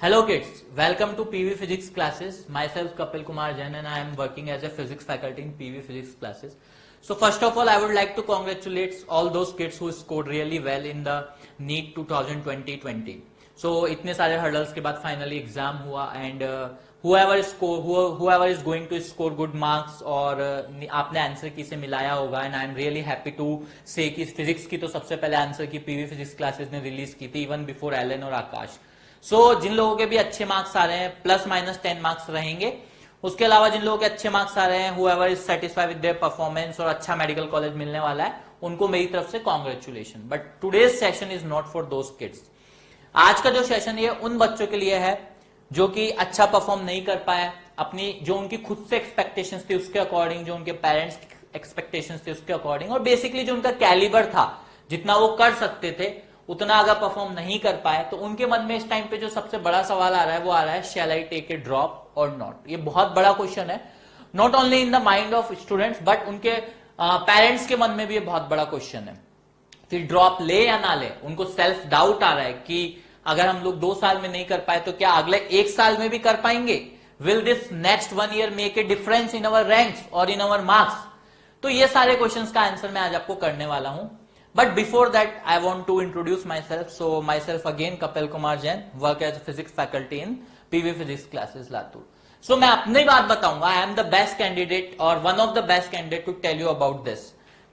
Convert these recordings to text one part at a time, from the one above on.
Hello kids, welcome to PV Physics classes. Myself Kapil Kumar Jain and I am working as a physics faculty in PV Physics classes. So first of all, I would like to congratulate all those kids who scored really well in the NEET 2020. So इतने सारे hurdles के बाद finally exam हुआ and whoever is going to score good marks और आपने answer की से मिलाया होगा and I am really happy to say कि physics की तो सबसे पहले आंसर की PV Physics classes ने रिलीज की थी even before एलन और आकाश. जिन लोगों के भी अच्छे मार्क्स आ रहे हैं प्लस माइनस 10 मार्क्स रहेंगे. उसके अलावा जिन लोगों के अच्छे मार्क्स आ रहे हैं whoever is satisfied with their performance और अच्छा मेडिकल कॉलेज मिलने वाला है उनको मेरी तरफ से congratulation. But today's session is not for those kids. आज का जो सेशन ये उन बच्चों के लिए है जो कि अच्छा परफॉर्म नहीं कर पाए अपनी जो उनकी खुद से एक्सपेक्टेशंस थी उसके अकॉर्डिंग, जो उनके पेरेंट्स एक्सपेक्टेशंस थे उसके अकॉर्डिंग, और बेसिकली जो उनका कैलिबर था जितना वो कर सकते थे उतना अगर परफॉर्म नहीं कर पाए तो उनके मन में इस टाइम पे जो सबसे बड़ा सवाल आ रहा है वो आ रहा है शैल आई टेक ए ड्रॉप और नॉट. ये बहुत बड़ा क्वेश्चन है, not only in the mind of students but उनके पेरेंट्स के मन में भी ये बहुत बड़ा क्वेश्चन है कि ड्रॉप ले या ना ले. उनको सेल्फ डाउट आ रहा है कि अगर हम लोग 2 साल में नहीं कर पाए तो क्या अगले 1 साल में भी कर पाएंगे. Will this next 1 year make a difference in our ranks और इन अवर मार्क्स. तो ये सारे क्वेश्चंस का आंसर मैं आज आपको करने वाला हूं. But before that, I want to introduce myself. So myself again, Kapil Kumar Jain, work as a physics faculty in PV Physics classes, Latur. So मैं अपनी बात बताऊंगा. I am the best candidate or one of the best candidate to tell you about this.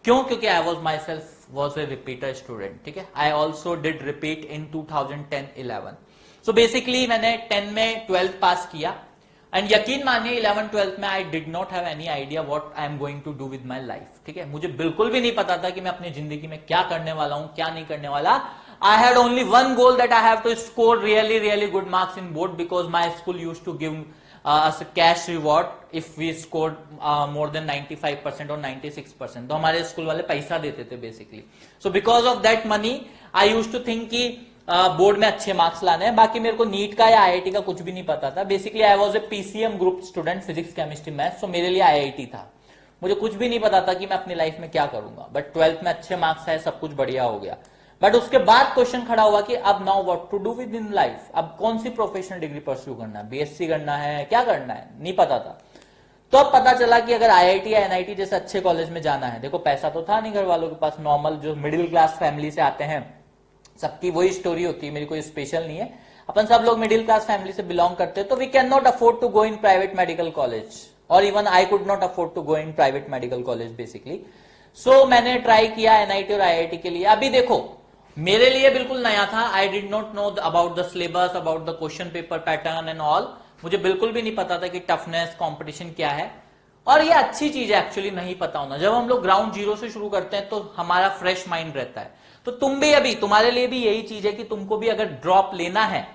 क्यों? क्योंकि I was myself was a repeater student. ठीक है? I also did repeat in 2010-11. So basically मैंने 10 में 12th पास किया. And यकीन मानिए 11-12 में I did not have any idea what I am going to do with my life. ठीक है, मुझे बिल्कुल भी नहीं पता था कि मैं अपनी जिंदगी में क्या करने वाला हूं, क्या नहीं करने वाला. I had only one goal that I have to score really good marks in board because my school used to give us cash reward if we score more than 95% और 96%. तो हमारे स्कूल वाले पैसा देते थे basically. So because of that money I used to think कि board में अच्छे मार्क्स लाने हैं. बाकी मेरे को नीट का या आईआईटी का कुछ भी नहीं पता था. Basically I was a PCM group student, physics chemistry maths. So मेरे लिए आईआईटी था. मुझे कुछ भी नहीं पता था कि मैं अपनी लाइफ में क्या करूंगा. बट 12th में अच्छे मार्क्स आए, सब कुछ बढ़िया हो गया. बट उसके बाद क्वेश्चन खड़ा हुआ कि अब now what to do with in life. अब कौन सी प्रोफेशनल डिग्री परस्यू करना है, बीएससी करना है, क्या करना है, नहीं पता था. तो अब पता चला कि अगर आईआईटी या एनआईटी जैसे अच्छे कॉलेज में जाना है, देखो पैसा तो था नहीं घर वालों के पास, नॉर्मल जो मिडिल क्लास फैमिली से आते हैं सबकी वही स्टोरी होती है, मेरी कोई स्पेशल नहीं है. अपन सब लोग मिडिल क्लास फैमिली से बिलोंग करते हैं. तो we can not afford to go in private medical college और even I could not afford to go in private medical college basically. So मैंने ट्राई किया एनआईटी और आईआईटी के लिए. अभी देखो मेरे लिए बिल्कुल नया था. आई did not know about the syllabus, about the question paper pattern and all. मुझे बिल्कुल भी नहीं पता था कि टफनेस कॉम्पिटिशन क्या है. और ये अच्छी चीज है एक्चुअली नहीं पता होना. जब हम लोग ग्राउंड जीरो से शुरू करते हैं तो हमारा फ्रेश माइंड रहता है. तो तुम भी अभी तुम्हारे लिए भी यही चीज है कि तुमको भी अगर ड्रॉप लेना है,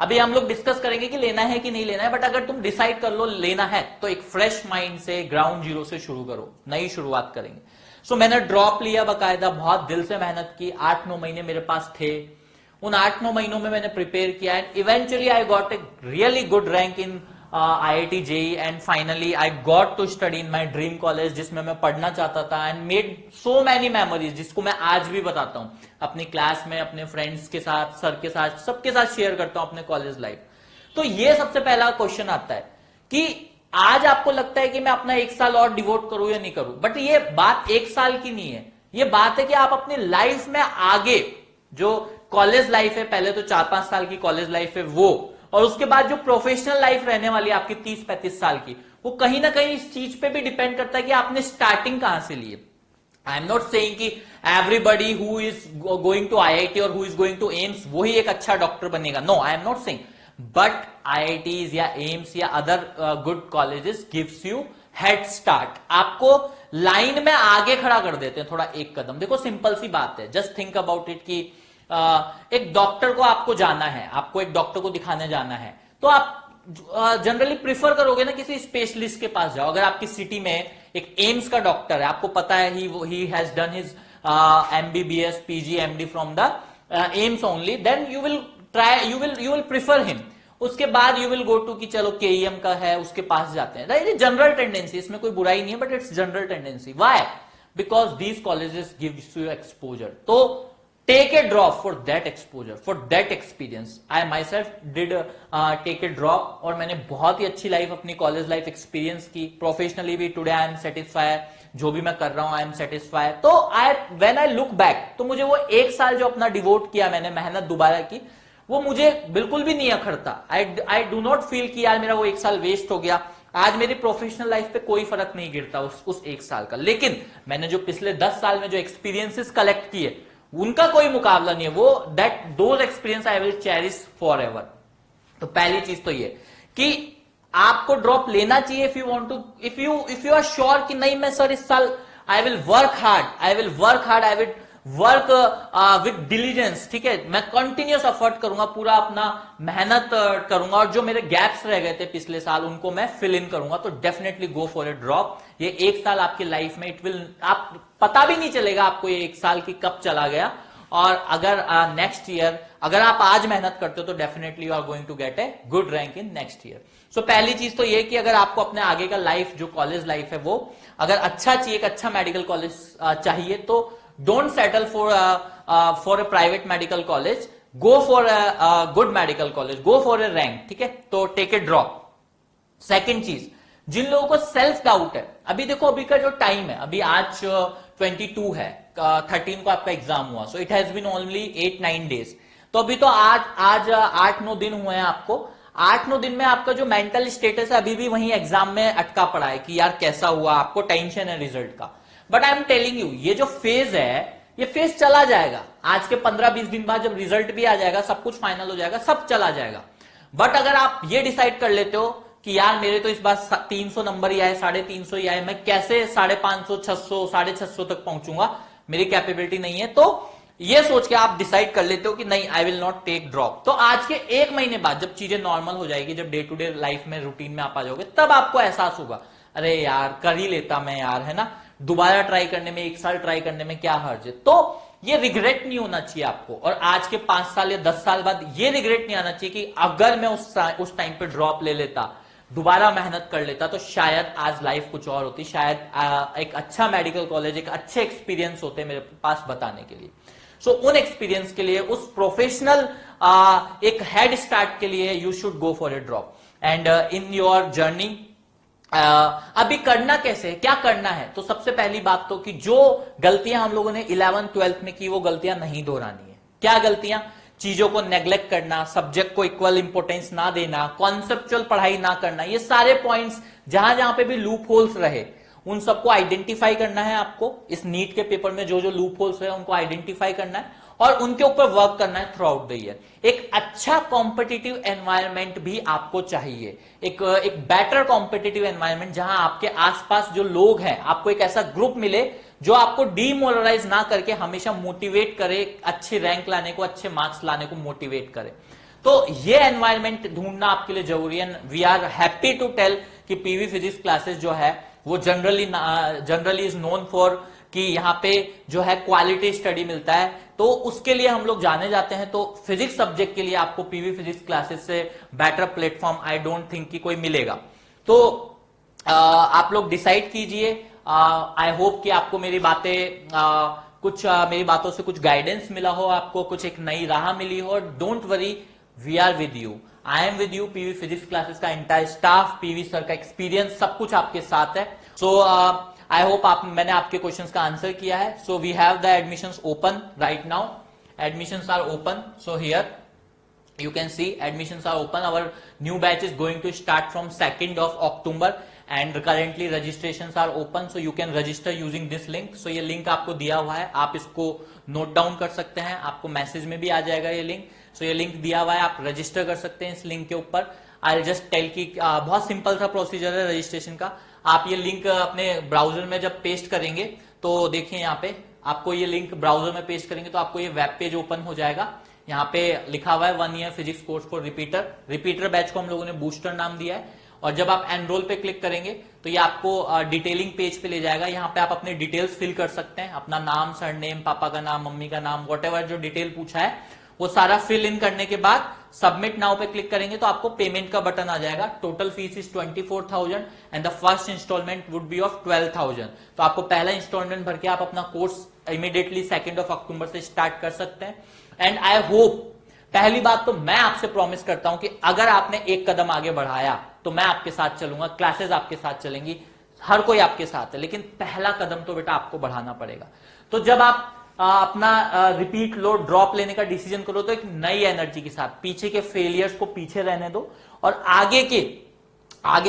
अभी हम लोग डिस्कस करेंगे कि लेना है कि नहीं लेना है, बट अगर तुम डिसाइड कर लो लेना है तो एक फ्रेश माइंड से ग्राउंड जीरो से शुरू करो, नई शुरुआत करेंगे. सो मैंने ड्रॉप लिया बकायदा, बहुत दिल से मेहनत की. 8-9 महीने मेरे पास थे. उन 8-9 महीनों में मैंने प्रिपेयर किया and eventually I got a really good rank in IIT JEE and finally I got to study in my dream college जिसमें मैं पढ़ना चाहता था and made so many memories जिसको मैं आज भी बताता हूं अपनी क्लास में, अपने फ्रेंड्स के साथ, सर के साथ, सबके साथ शेयर करता हूं अपने कॉलेज लाइफ. तो ये सबसे पहला क्वेश्चन आता है कि आज आपको लगता है कि मैं अपना 1 साल और डिवोट करूं या नहीं करूं. बट ये बात 1 साल की नहीं है, ये बात है कि आप अपनी लाइफ में आगे जो कॉलेज लाइफ है, पहले तो 4-5 साल की कॉलेज लाइफ है वो, और उसके बाद जो प्रोफेशनल लाइफ रहने वाली है आपकी 30-35 साल की, वो कहीं ना कहीं इस चीज पे भी डिपेंड करता है कि आपने स्टार्टिंग कहां से ली है. आई एम नॉट सेइंग कि everybody who is going to IIT और who is going to AIIMS वही एक अच्छा डॉक्टर बनेगा. No, I am not saying. But IITs या एम्स या other good colleges gives you head start. आपको लाइन में आगे खड़ा कर देते हैं थोड़ा एक कदम. देखो सिंपल सी बात है, जस्ट थिंक अबाउट इट कि एक डॉक्टर को आपको जाना है, आपको एक डॉक्टर को दिखाने जाना है, तो आप जनरली प्रिफर करोगे ना किसी स्पेशलिस्ट के पास जाओ. अगर आपकी सिटी में एक एम्स का डॉक्टर है, आपको पता है he has done his MBBS PG MD from the AIIMS only, then you will try, you will prefer him. उसके बाद यू विल गो टू कि चलो केईएम का है उसके पास जाते हैं. जनरल टेंडेंसी, इसमें कोई बुराई नहीं है but it's general tendency. Why? Because these colleges gives you exposure. तो take a drop for that exposure, for that experience. I myself did take a drop, और मैंने बहुत ही अच्छी लाइफ अपनी कॉलेज लाइफ एक्सपीरियंस की. प्रोफेशनली भी today I am satisfied, जो भी मैं कर रहा हूं आई एम सेटिस्फाइड. तो व्हेन आई लुक बैक, तो मुझे वो एक साल जो अपना डिवोट किया मैंने, मेहनत दोबारा की, वो मुझे बिल्कुल भी नहीं अखरता. आई डू नॉट फील कि यार मेरा वो एक साल वेस्ट हो गया. आज मेरी प्रोफेशनल लाइफ पे कोई फर्क नहीं गिरता उस एक साल का. लेकिन मैंने जो पिछले 10 साल में जो एक्सपीरियंसेस कलेक्ट किए, उनका कोई मुकाबला नहीं है. वो those experience I will cherish for ever. तो पहली चीज तो ये कि आपको ड्रॉप लेना चाहिए if you want to, if you are sure कि नहीं मैं सर इस साल I will work hard, I will work with diligence. ठीक है, मैं कंटिन्यूस एफर्ट करूंगा, पूरा अपना मेहनत करूंगा, और जो मेरे गैप्स रह गए थे पिछले साल उनको मैं फिल इन करूंगा. तो definitely go for a drop. ये एक साल आपकी लाइफ में आप पता भी नहीं चलेगा आपको ये एक साल की कब चला गया. और अगर नेक्स्ट ईयर अगर आप आज मेहनत करते हो तो definitely you are going to get a good rank in next year. So पहली चीज तो ये कि अगर आपको अपने आगे का लाइफ जो कॉलेज लाइफ है वो अगर अच्छा चाहिए, एक अच्छा मेडिकल कॉलेज चाहिए, तो don't settle for a private medical college. Go for a good medical college, go for A rank. ठीक है, तो टेक ए ड्रॉप. सेकेंड चीज, जिन लोगों को सेल्फ डाउट है, अभी देखो अभी का जो टाइम है, अभी आज 22 है, 13 को आपका एग्जाम हुआ. So it has been only 8-9 days. तो अभी तो आज 8-9 दिन हुए हैं आपको. 8-9 दिन में आपका जो मेंटल स्टेटस है अभी भी वही एग्जाम में अटका पड़ा है कि यार कैसा हुआ, आपको टेंशन है रिजल्ट का. But I am telling you, ये जो फेज है ये फेज चला जाएगा. आज के 15-20 दिन बाद जब रिजल्ट भी आ जाएगा, सब कुछ फाइनल हो जाएगा, सब चला जाएगा. बट अगर आप ये डिसाइड कर लेते हो कि यार मेरे तो इस बार 300 नंबर ही आए, 350 ही आए, मैं कैसे 550, 600, 650 तक पहुंचूंगा, मेरी कैपेबिलिटी नहीं है, तो ये सोच के आप डिसाइड कर लेते हो कि नहीं, I will not take drop. तो आज के 1 महीने बाद जब चीजें नॉर्मल हो जाएगी, जब डे टू डे लाइफ में रूटीन में आप आ जाओगे, तब आपको एहसास होगा अरे यार कर ही लेता मैं यार, है ना, दोबारा ट्राई करने में, 1 साल ट्राई करने में क्या हर्ज है. तो ये रिग्रेट नहीं होना चाहिए आपको. और आज के 5 साल या 10 साल बाद ये रिग्रेट नहीं आना चाहिए कि अगर मैं उस टाइम पे ड्रॉप ले लेता, दोबारा मेहनत कर लेता, तो शायद आज लाइफ कुछ और होती, शायद एक अच्छा मेडिकल कॉलेज, एक अच्छे एक्सपीरियंस होते मेरे पास बताने के लिए. सो उन एक्सपीरियंस के लिए, उस प्रोफेशनल एक हेड स्टार्ट के लिए you should go for a drop. And in your journey अभी करना कैसे है, क्या करना है. तो सबसे पहली बात तो कि जो गलतियां हम लोगों ने 11th-12th में की, वो गलतियां नहीं दोहरानी है. क्या गलतियां? चीजों को नेग्लेक्ट करना, सब्जेक्ट को इक्वल इंपोर्टेंस ना देना, कॉन्सेप्चुअल पढ़ाई ना करना. ये सारे पॉइंट्स जहां जहां पे भी लूप होल्स रहे, उन सबको आइडेंटिफाई करना है आपको. इस नीट के पेपर में जो जो लूप होल्स रहे उनको आइडेंटिफाई करना है और उनके ऊपर वर्क करना है थ्रू आउट द ईयर. एक अच्छा कॉम्पिटिटिव एनवायरनमेंट भी आपको चाहिए, एक बेटर कॉम्पिटिटिव एनवायरनमेंट जहां आपके आसपास जो लोग हैं, आपको एक ऐसा ग्रुप मिले जो आपको डीमोरलाइज ना करके हमेशा मोटिवेट करे, अच्छे रैंक लाने को, अच्छे मार्क्स लाने को मोटिवेट करे. तो ये एनवायरनमेंट ढूंढना आपके लिए जरूरी है. We are happy to tell कि पीवी फिजिक्स क्लासेस जो है वो जनरली इज नोन फॉर कि यहाँ पे जो है क्वालिटी स्टडी मिलता है, तो उसके लिए हम लोग जाने जाते हैं. तो फिजिक्स सब्जेक्ट के लिए आपको पीवी फिजिक्स क्लासेस से better platform I don't think कि कोई मिलेगा. तो आप लोग डिसाइड कीजिए. आई होप कि आपको मेरी बातें मेरी बातों से कुछ गाइडेंस मिला हो, आपको कुछ एक नई राह मिली हो. Don't worry, we are with you, I am with you. PV physics classes का एंटायर स्टाफ, पीवी सर का एक्सपीरियंस, सब कुछ आपके साथ है. सो आई होप मैंने आपके क्वेश्चंस का आंसर किया है. So we have the admissions open right now. Admissions are open. So here you can see admissions are open. Our new batch is going to start from 2nd of October and currently registrations are open, so you can register using this link. So ये link आपको दिया हुआ है, आप इसको note down कर सकते हैं, आपको मैसेज में भी आ जाएगा ये लिंक. सो ये लिंक दिया हुआ है, आप रजिस्टर कर सकते हैं इस लिंक के ऊपर. आई जस्ट टेल कि बहुत सिंपल सा प्रोसीजर है रजिस्ट्रेशन का. आप ये लिंक अपने ब्राउजर में जब पेस्ट करेंगे तो देखिए यहाँ पे आपको ये लिंक ब्राउजर में पेस्ट करेंगे तो आपको ये वेब पेज ओपन हो जाएगा. यहाँ पे लिखा हुआ है 1 year physics course for repeater batch को हम लोगों ने बूस्टर नाम दिया है. और जब आप एनरोल पे क्लिक करेंगे तो ये आपको डिटेलिंग पेज पे ले जाएगा. यहाँ पे आप अपने डिटेल्स फिल कर सकते हैं, अपना नाम, सरनेम, पापा का नाम, मम्मी का नाम, वॉट एवर जो डिटेल पूछा है वो सारा फिल इन करने के बाद सबमिट नाउ पे क्लिक करेंगे तो आपको पेमेंट का बटन आ जाएगा। Total fees is 24,000 and the first installment would be of 12,000। तो आपको पहला इंस्टॉलमेंट भर के आप अपना कोर्स इमीडिएटली 2 अक्टूबर से स्टार्ट कर सकते हैं। एंड आई होप, पहली बात तो मैं आपसे प्रॉमिस करता हूं कि अगर आपने एक कदम आगे बढ़ाया तो मैं आपके साथ चलूंगा, क्लासेस आपके साथ चलेंगी, हर कोई आपके साथ है, लेकिन पहला कदम तो बेटा आपको बढ़ाना पड़ेगा। तो जब आप अपना रिपीट लो, ड्रॉप लेने का डिसीजन करो तो एक नई एनर्जी के साथ पीछे के फेलियर्स को पीछे रहने दो और आगे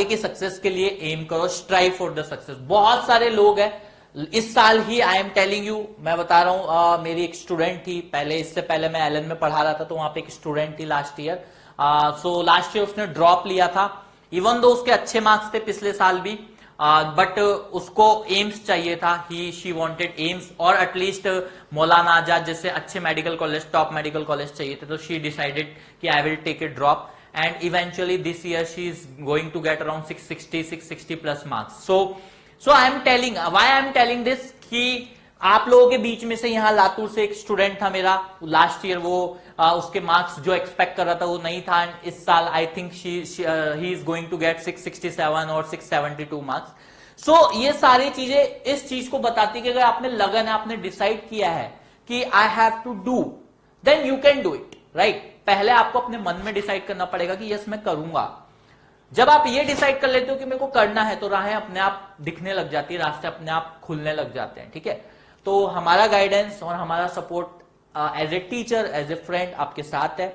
के सक्सेस के लिए एम करो, स्ट्राइव फॉर द सक्सेस। बहुत सारे लोग हैं इस साल ही, आई एम टेलिंग यू, मैं बता रहा हूं, मेरी एक स्टूडेंट थी पहले, इससे पहले मैं एलन में पढ़ा रहा था तो वहां पे एक स्टूडेंट थी last year. So last year उसने ड्रॉप लिया था, इवन दो उसके अच्छे मार्क्स थे पिछले साल भी, बट उसको एम्स चाहिए था, शी वांटेड एम्स और एटलीस्ट मौलाना आजाद जैसे अच्छे medical college, top medical college चाहिए थे। तो शी डिसाइडेड कि I will take a drop and eventually this year she is going to get around 660 plus marks. So I am telling, why I am telling this, कि आप लोगों के बीच में से यहाँ लातूर से एक स्टूडेंट था मेरा लास्ट ईयर, वो उसके मार्क्स जो एक्सपेक्ट कर रहा था वो नहीं था, इस साल I think he is going to get 667 और 672 मार्क्स। सो ये सारी चीजें इस चीज को बताती कि अगर आपने लगन है, आपने डिसाइड किया है कि I have to do, then you can do it, right. पहले आपको अपने मन में डिसाइड करना पड़ेगा कि यस मैं करूंगा। जब आप ये डिसाइड कर लेते हो कि मेरे को करना है तो राहें अपने आप दिखने लग जाती है, रास्ते अपने आप खुलने लग जाते हैं, ठीक है। तो हमारा गाइडेंस और हमारा support as a teacher, as a friend आपके साथ है।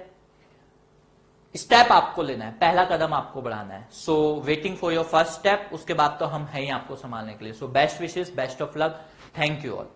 स्टेप आपको लेना है, पहला कदम आपको बढ़ाना है। So waiting for your first step, उसके बाद तो हम हैं ही आपको संभालने के लिए। So best wishes, best of luck, thank you all.